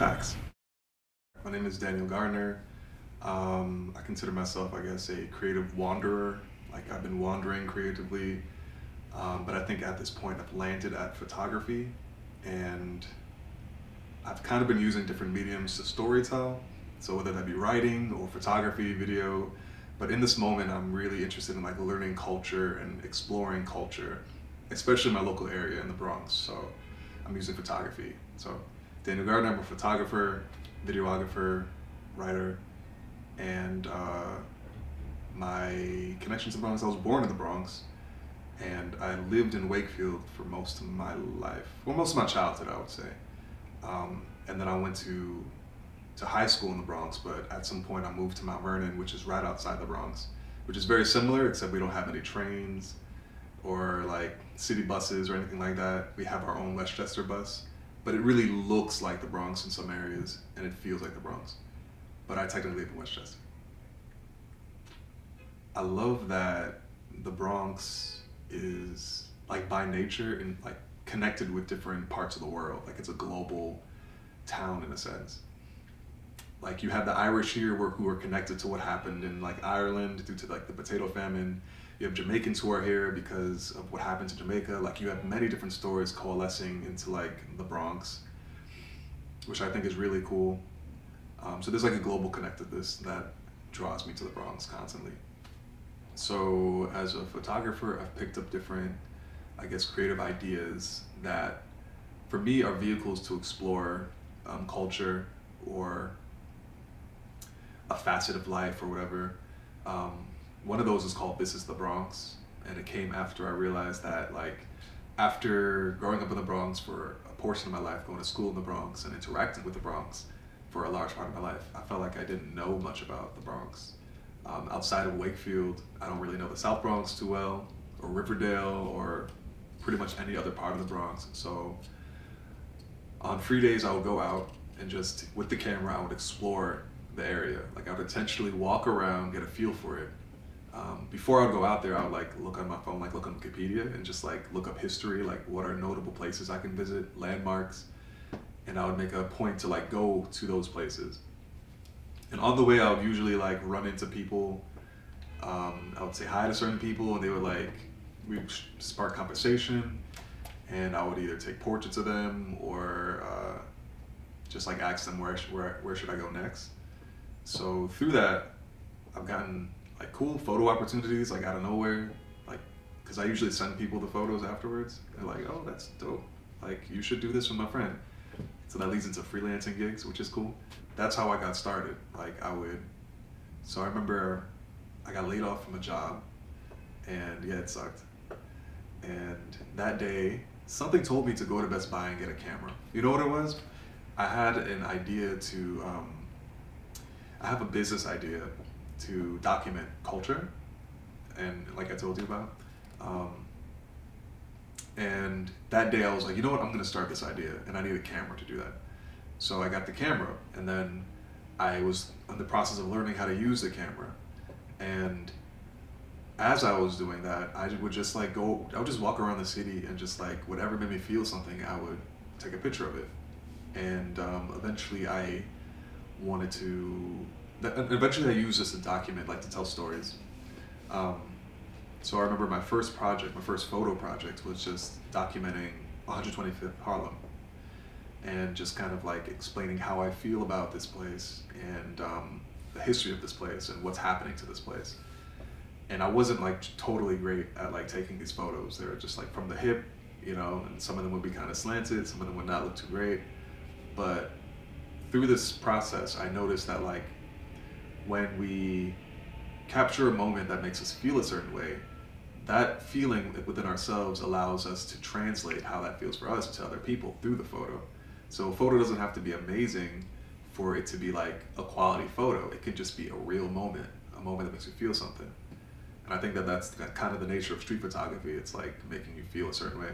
Facts. My name is Daniel Gardner. I consider myself, I guess, a creative wanderer. Like I've been wandering creatively, but I think at this point I've landed at photography, and I've kind of been using different mediums to storytell. So whether that be writing or photography, video, but in this moment I'm really interested in like learning culture and exploring culture, especially in my local area in the Bronx. So I'm using photography. So Daniel Gardner, I'm a photographer, videographer, writer, and my connection to the Bronx, I was born in the Bronx, and I lived in Wakefield for most of my life, well, most of my childhood, I would say. And then I went to high school in the Bronx, but at some point I moved to Mount Vernon, which is right outside the Bronx, which is very similar, except we don't have any trains or like city buses or anything like that. We have our own Westchester bus, but it really looks like the Bronx in some areas, and it feels like the Bronx. But I technically live in Westchester. I love that the Bronx is like by nature and like connected with different parts of the world. Like it's a global town in a sense. Like you have the Irish here who are connected to what happened in like Ireland due to like the potato famine. You have Jamaicans who are here because of what happened to Jamaica. Like you have many different stories coalescing into like the Bronx, which I think is really cool. So there's like a global connectedness that draws me to the Bronx constantly. So as a photographer, I've picked up different, I guess, creative ideas that for me are vehicles to explore culture or a facet of life or whatever. One of those is called This is the Bronx, and it came after I realized that like after growing up in the Bronx for a portion of my life, going to school in the Bronx and interacting with the Bronx for a large part of my life, I felt like I didn't know much about the Bronx. Outside of Wakefield, I don't really know the South Bronx too well, or Riverdale, or pretty much any other part of the Bronx. So on free days, I would go out and just with the camera, I would explore the area. Like I would intentionally walk around, get a feel for it. Before I would go out there, I would like look on my phone, like look on Wikipedia and just like look up history, like what are notable places I can visit, landmarks, and I would make a point to like go to those places. And on the way, I would usually like run into people. I would say hi to certain people, and they would like we spark conversation, and I would either take portraits of them or just like ask them where should I go next. So through that, I've gotten like cool photo opportunities like out of nowhere, like because I usually send people the photos afterwards. They're like, oh, that's dope. Like you should do this with my friend. So that leads into freelancing gigs, which is cool. That's how I got started. Like so I remember I got laid off from a job, and yeah, it sucked. And that day, something told me to go to Best Buy and get a camera. You know what it was? I had an idea I have a business idea to document culture, and like I told you about. And that day I was like, you know what, I'm gonna start this idea, and I need a camera to do that. So I got the camera, and then I was in the process of learning how to use the camera. And as I was doing that, I would just like I would just walk around the city and just like whatever made me feel something, I would take a picture of it. And eventually I wanted to, eventually I used this to document, like to tell stories. So I remember my first photo project was just documenting 125th Harlem and just kind of like explaining how I feel about this place and the history of this place and what's happening to this place. And I wasn't like totally great at like taking these photos. They were just like from the hip, you know, and some of them would be kind of slanted, some of them would not look too great. But through this process, I noticed that like when we capture a moment that makes us feel a certain way, that feeling within ourselves allows us to translate how that feels for us to other people through the photo. So a photo doesn't have to be amazing for it to be like a quality photo. It could just be a real moment, a moment that makes you feel something. And I think that that's kind of the nature of street photography. It's like making you feel a certain way.